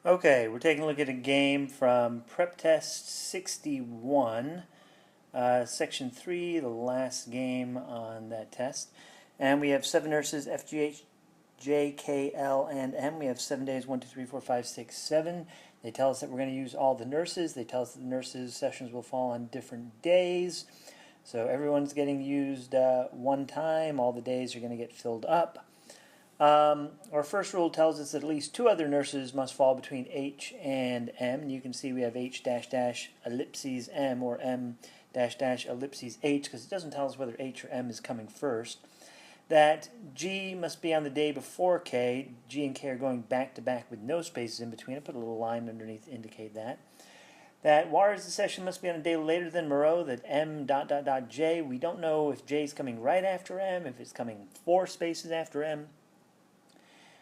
Okay, we're taking a look at a game from Preptest 61, Section 3, the last game on that test. And we have 7 nurses, F, G, H, J, K, L, and M. We have 7 days, 1, 2, 3, 4, 5, 6, 7. They tell us that we're going to use all the nurses. They tell us that the nurses' sessions will fall on different days. So everyone's getting used one time. All the days are going to get filled up. Our first rule tells us that at least 2 other nurses must fall between H and M. You can see we have H dash dash ellipses M or M dash dash ellipses H because it doesn't tell us whether H or M is coming first. That G must be on the day before K. G and K are going back to back with no spaces in between. I put a little line underneath to indicate that. That Juarez's session must be on a day later than Moreau. That M dot dot dot J. We don't know if J is coming right after M, if it's coming 4 spaces after M.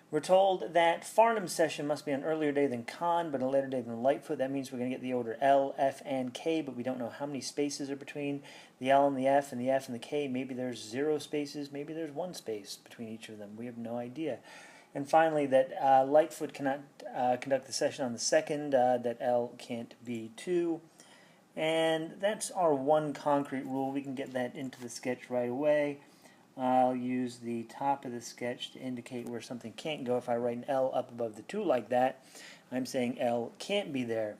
We're told that Farnham's session must be on an earlier day than Kahn, but a later day than Lightfoot. That means we're going to get the order L, F, and K, but we don't know how many spaces are between the L and the F and the K. Maybe there's 0 spaces, maybe there's 1 space between each of them. We have no idea. And finally, that Lightfoot cannot conduct the session on the 2nd, that L can't be 2. And that's our one concrete rule. We can get that into the sketch right away. I'll use the top of the sketch to indicate where something can't go. If I write an L up above the 2 like that, I'm saying L can't be there.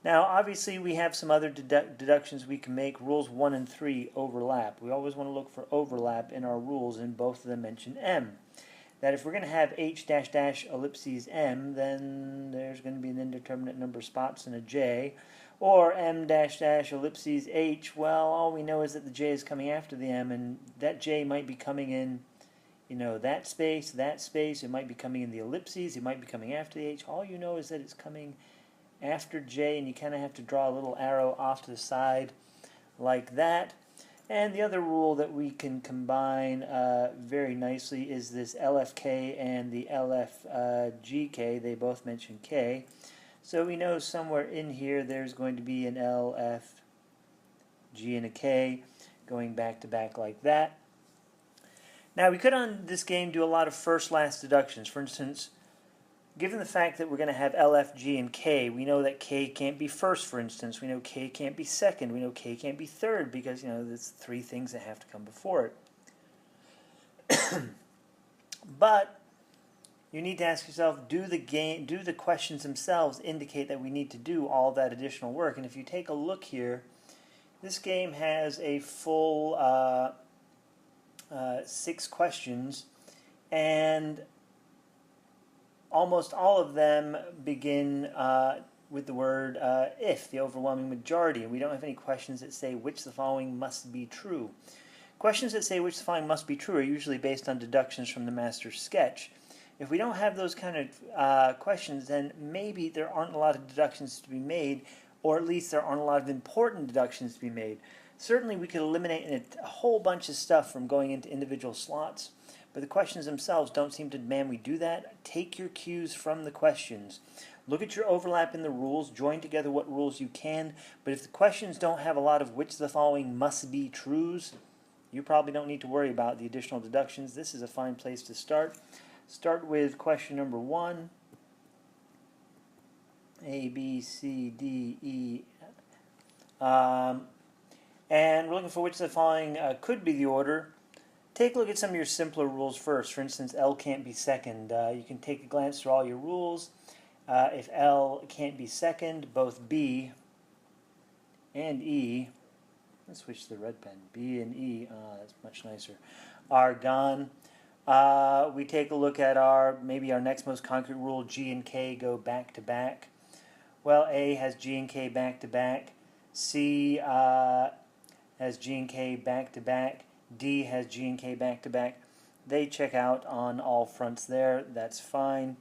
Now, obviously, we have some other deductions we can make. Rules 1 and 3 overlap. We always want to look for overlap in our rules, and both of them mention M. That if we're going to have H dash dash ellipses M, then there's going to be an indeterminate number of spots in a J. Or M dash dash ellipses H, well, all we know is that the J is coming after the M, and that J might be coming in, that space, it might be coming in the ellipses, it might be coming after the H. All you know is that it's coming after J, and you kind of have to draw a little arrow off to the side like that. And the other rule that we can combine very nicely is this LFK and the LFGK. They both mention K. So we know somewhere in here there's going to be an L, F, G, and a K going back to back like that. Now we could on this game do a lot of first-last deductions. For instance, given the fact that we're going to have L, F, G, and K, we know that K can't be first, for instance. We know K can't be second. We know K can't be third because, there's 3 things that have to come before it. But you need to ask yourself, do the questions themselves indicate that we need to do all that additional work? And if you take a look here, this game has a full 6 questions, and almost all of them begin with the word if, the overwhelming majority, and we don't have any questions that say which of the following must be true. Questions that say which of the following must be true are usually based on deductions from the master sketch. If we don't have those kind of questions, then maybe there aren't a lot of deductions to be made, or at least there aren't a lot of important deductions to be made. Certainly we could eliminate a whole bunch of stuff from going into individual slots, but the questions themselves don't seem to demand we do that. Take your cues from the questions. Look at your overlap in the rules, join together what rules you can, but if the questions don't have a lot of which of the following must be trues, you probably don't need to worry about the additional deductions. This is a fine place to start. Start with question number 1. A, B, C, D, E. And we're looking for which of the following could be the order. Take a look at some of your simpler rules first. For instance, L can't be second. You can take a glance through all your rules. If L can't be second, both B and E, let's switch to the red pen, B and E, that's much nicer, are gone. We take a look at maybe our next most concrete rule, G and K go back to back. Well, A has G and K back to back. C has G and K back to back. D has G and K back to back. They check out on all fronts there. That's fine.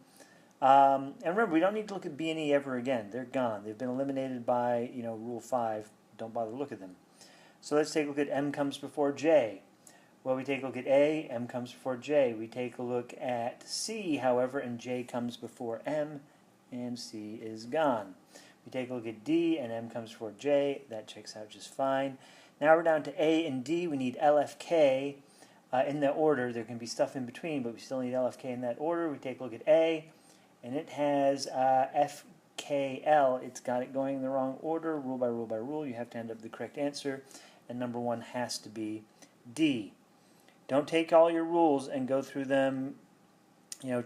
And remember, we don't need to look at B and E ever again. They're gone. They've been eliminated by, Rule 5. Don't bother to look at them. So let's take a look at M comes before J. Well, we take a look at A, M comes before J. We take a look at C, however, and J comes before M, and C is gone. We take a look at D, and M comes before J. That checks out just fine. Now we're down to A and D. We need LFK in that order. There can be stuff in between, but we still need LFK in that order. We take a look at A, and it it has FKL, it's got it going in the wrong order. Rule by rule by rule, you have to end up the correct answer, and number 1 has to be D. Don't take all your rules and go through them,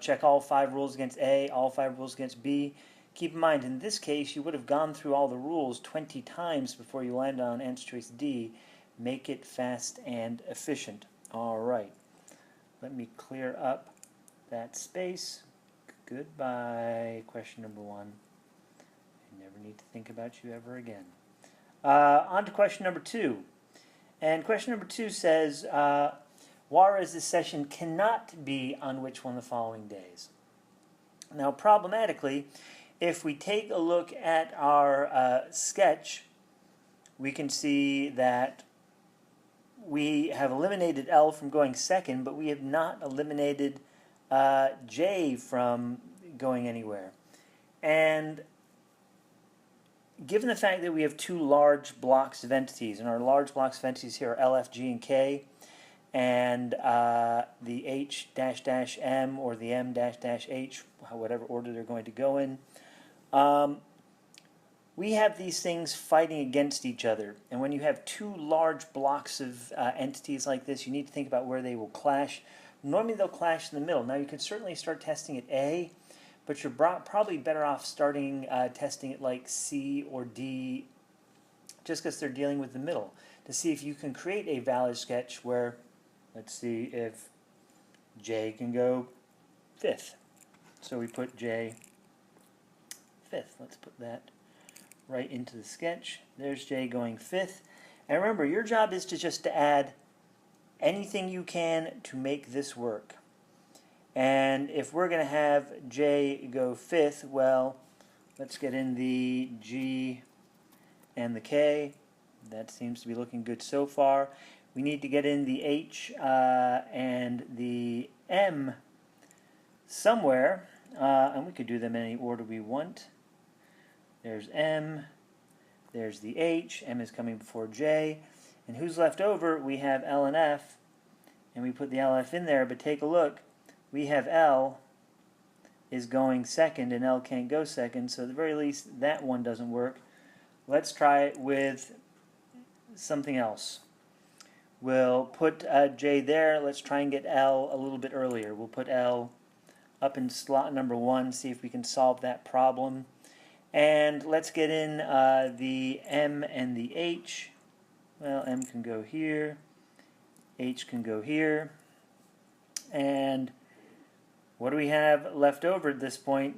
check all 5 rules against A, all 5 rules against B. Keep in mind, in this case, you would have gone through all the rules 20 times before you landed on answer choice D. Make it fast and efficient. All right. Let me clear up that space. Goodbye, question number 1. I never need to think about you ever again. On to question number 2. And question number 2 says, Juarez's session cannot be on which one of the following days? Now, problematically, if we take a look at our sketch, we can see that we have eliminated L from going second, but we have not eliminated J from going anywhere. And given the fact that we have 2 large blocks of entities, and our large blocks of entities here are L, F, G, and K, and the H-M or the M-H, whatever order they're going to go in, we have these things fighting against each other. And when you have 2 large blocks of entities like this, you need to think about where they will clash. Normally they'll clash in the middle. Now you could certainly start testing at A, but you're probably better off starting testing at like C or D, just because they're dealing with the middle, to see if you can create a valid sketch where, let's see if J can go 5th. So we put J 5th. Let's put that right into the sketch. There's J going 5th. And remember, your job is just to add anything you can to make this work. And if we're going to have J go 5th, well, let's get in the G and the K. That seems to be looking good so far. We need to get in the H and the M somewhere, and we could do them in any order we want. There's M, there's the H, M is coming before J, and who's left over? We have L and F, and we put the LF in there, but take a look. We have L is going second, and L can't go second, so at the very least, that one doesn't work. Let's try it with something else. We'll put J there. Let's try and get L a little bit earlier. We'll put L up in slot number 1, see if we can solve that problem. And let's get in the M and the H. Well, M can go here. H can go here. And what do we have left over at this point?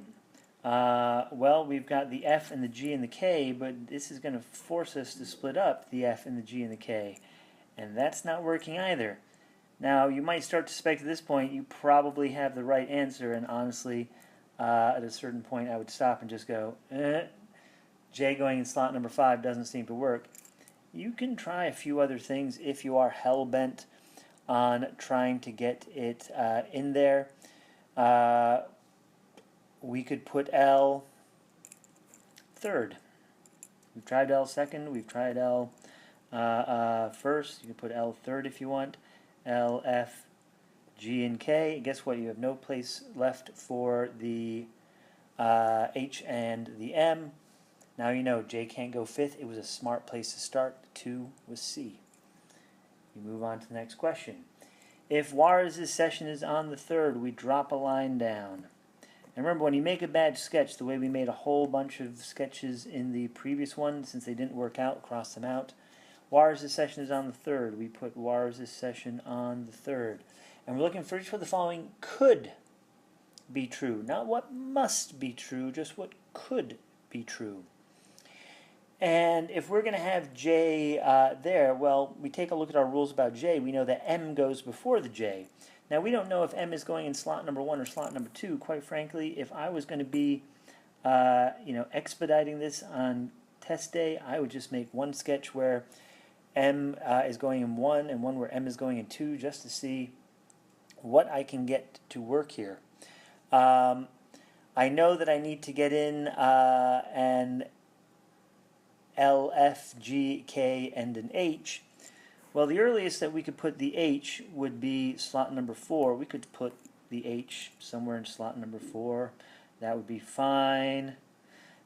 Well, we've got the F and the G and the K, but this is going to force us to split up the F and the G and the K. And that's not working either. Now, you might start to suspect at this point you probably have the right answer, and honestly, at a certain point I would stop and just go, J going in slot number 5 doesn't seem to work. You can try a few other things if you are hell-bent on trying to get it in there. We could put L 3rd. We've tried L 2nd, we've tried L 1st. You can put L 3rd if you want. L, F, G, and K. Guess what? You have no place left for the H and the M. Now you know J can't go 5th. It was a smart place to start. 2 was C. You move on to the next question. If Juarez's session is on the 3rd, we drop a line down. And remember, when you make a bad sketch, the way we made a whole bunch of sketches in the previous one, since they didn't work out, cross them out. Juarez's session is on the 3rd. We put Juarez's session on the 3rd. And we're looking for each of the following could be true. Not what must be true, just what could be true. And if we're going to have J there, well, we take a look at our rules about J. We know that M goes before the J. Now, we don't know if M is going in slot number 1 or slot number 2. Quite frankly, if I was going to be expediting this on test day, I would just make one sketch where M is going in 1 and one where M is going in 2, just to see what I can get to work here. I know that I need to get in an L, F, G, K, and an H. Well, the earliest that we could put the H would be slot number 4. We could put the H somewhere in slot number 4. That would be fine.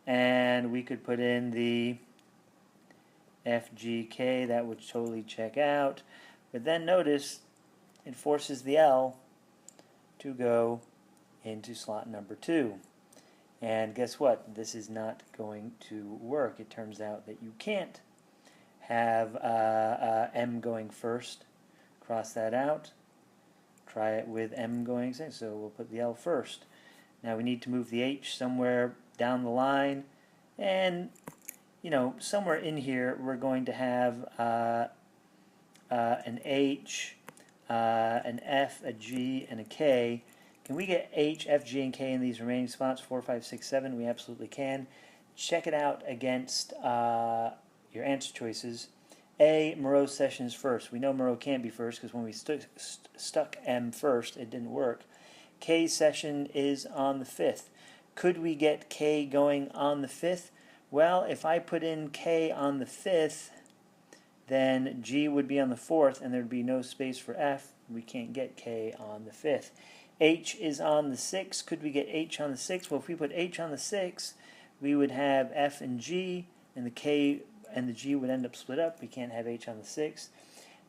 And we could put in the FGK. That would totally check out. But then notice it forces the L to go into slot number 2. And guess what? This is not going to work. It turns out that you can't have M going first. Cross that out. Try it with M going second. So we'll put the L first. Now we need to move the H somewhere down the line. And, you know, somewhere in here we're going to have an H, an F, a G, and a K. Can we get H, F, G, and K in these remaining spots? 4, 5, 6, 7. We absolutely can. Check it out against your answer choices. A, Moreau's session is first. We know Moreau can't be first because when we stuck M first, it didn't work. K's session is on the 5th. Could we get K going on the 5th? Well, if I put in K on the 5th, then G would be on the 4th, and there would be no space for F. We can't get K on the 5th. H is on the 6th. Could we get H on the 6th? Well, if we put H on the 6th, we would have F and G, and the K and the G would end up split up. We can't have H on the 6th.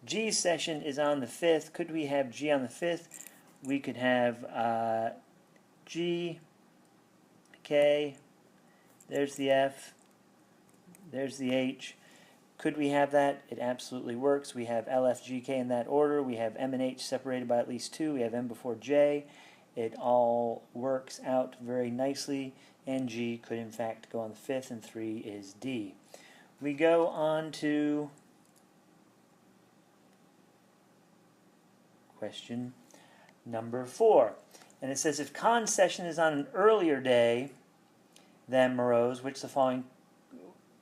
G's session is on the 5th. Could we have G on the 5th? We could have G, K, there's the F, there's the H. Could we have that? It absolutely works. We have L, F, G, K in that order. We have M and H separated by at least 2. We have M before J. It all works out very nicely, and G could in fact go on the 5th, and 3 is D. We go on to question number 4. And it says, if Khan's session is on an earlier day than Moreau's, which the following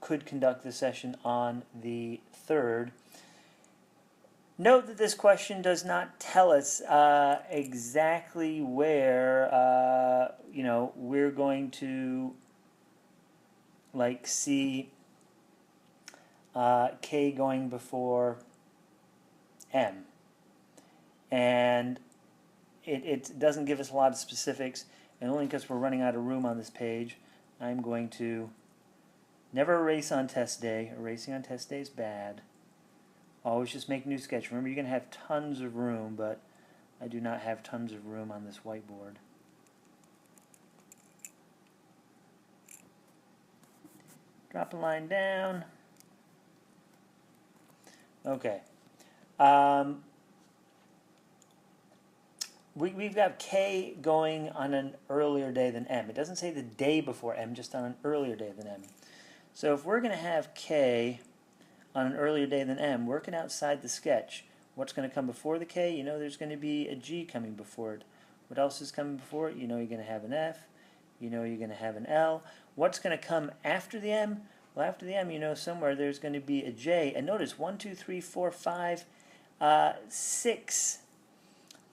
could conduct the session on the 3rd? Note that this question does not tell us exactly where we're going to see K going before M, and it doesn't give us a lot of specifics, and only because we're running out of room on this page, I'm going to never erase on test day. Erasing on test day is bad. Always just make a new sketch. Remember, you're going to have tons of room, but I do not have tons of room on this whiteboard. Drop a line down. Okay. We've got K going on an earlier day than M. It doesn't say the day before M, just on an earlier day than M. So if we're going to have K on an earlier day than M, working outside the sketch, what's going to come before the K? You know there's going to be a G coming before it. What else is coming before it? You know you're going to have an F. You know you're going to have an L. What's going to come after the M? Well, after the M, you know somewhere there's going to be a J. And notice 1, 2, 3, 4, 5, 6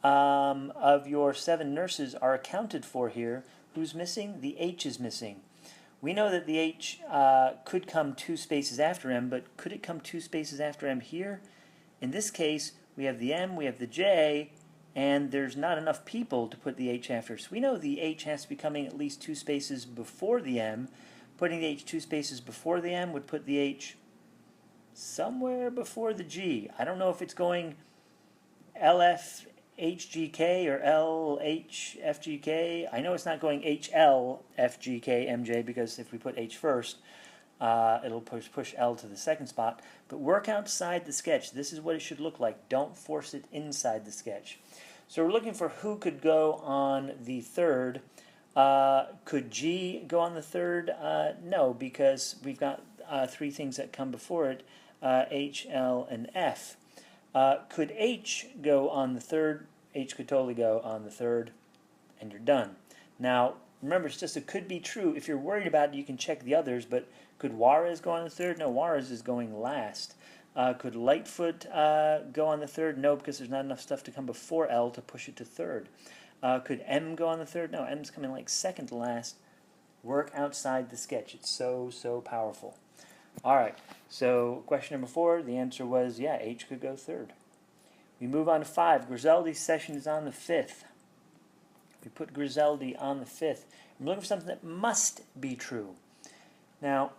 of your 7 nurses are accounted for here. Who's missing? The H is missing. We know that the H could come 2 spaces after M, but could it come 2 spaces after M here? In this case, we have the M, we have the J, and there's not enough people to put the H after. So we know the H has to be coming at least 2 spaces before the M. Putting the H 2 spaces before the M would put the H somewhere before the G. I don't know if it's going LF HGK or LHFGK. I know it's not going HLFGK MJ, because if we put H first, it'll push L to the 2nd spot. But work outside the sketch. This is what it should look like. Don't force it inside the sketch. So we're looking for who could go on the 3rd. Could G go on the 3rd? No, because we've got 3 things that come before it, H, L, and F. Could H go on the 3rd? H could totally go on the 3rd, and you're done. Now, remember, it's just it could be true. If you're worried about it, you can check the others, but could Juarez go on the 3rd? No, Juarez is going last. Could Lightfoot go on the 3rd? No, because there's not enough stuff to come before L to push it to 3rd. Could M go on the 3rd? No, M's coming like 2nd to last. Work outside the sketch. It's so powerful. All right, so question number 4, the answer was, yeah, H could go 3rd. We move on to 5. Griseldi's session is on the 5th. We put Griseldi on the 5th. I'm looking for something that must be true. Now,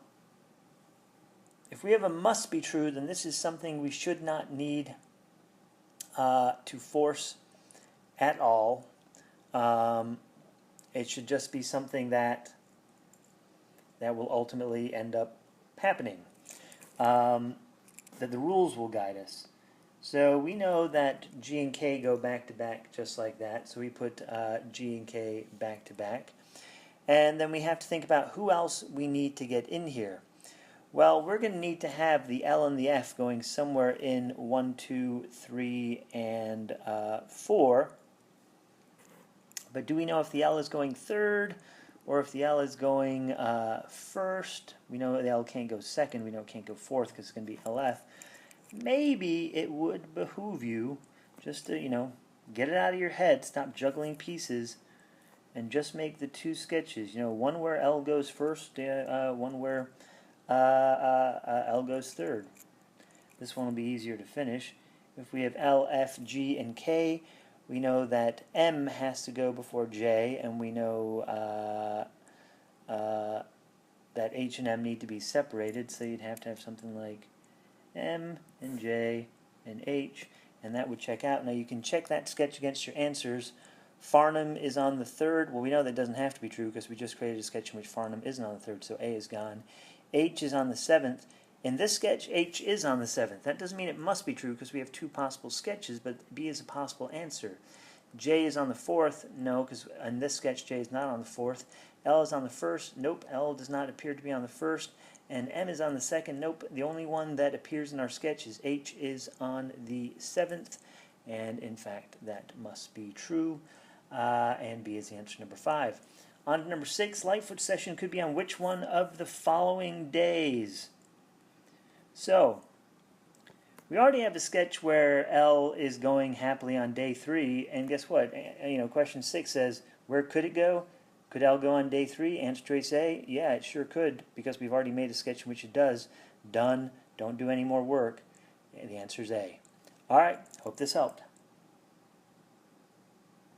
if we have a must be true, then this is something we should not need to force at all. It should just be something that will ultimately end up happening. That the rules will guide us. So we know that G and K go back to back just like that. So we put G and K back to back. And then we have to think about who else we need to get in here. Well, we're going to need to have the L and the F going somewhere in 1, 2, 3, and 4. But do we know if the L is going third or if the L is going first? We know the L can't go second. We know it can't go fourth because it's going to be LF. Maybe it would behoove you just to, get it out of your head, stop juggling pieces, and just make the 2 sketches. One where L goes first, one where L goes third. This one will be easier to finish. If we have L, F, G, and K, we know that M has to go before J, and we know that H and M need to be separated, so you'd have to have something like M and J and H, and that would check out. Now you can check that sketch against your answers. Farnham is on the 3rd. Well, we know that doesn't have to be true because we just created a sketch in which Farnham isn't on the 3rd, so A is gone. H is on the 7th. In this sketch, H is on the 7th. That doesn't mean it must be true because we have 2 possible sketches, but B is a possible answer. J is on the 4th. No, because in this sketch, J is not on the 4th. L is on the 1st. Nope, L does not appear to be on the 1st. And M is on the 2nd. Nope, the only one that appears in our sketch is H is on the 7th. And in fact, that must be true. And B is the answer, number 5. On to number 6. Lightfoot session could be on which one of the following days? So, we already have a sketch where L is going happily on day 3, and guess what? Question 6 says, where could it go? Could L go on day 3? Answer choice A, yeah, it sure could, because we've already made a sketch in which it does. Done. Don't do any more work. And the answer is A. All right, hope this helped.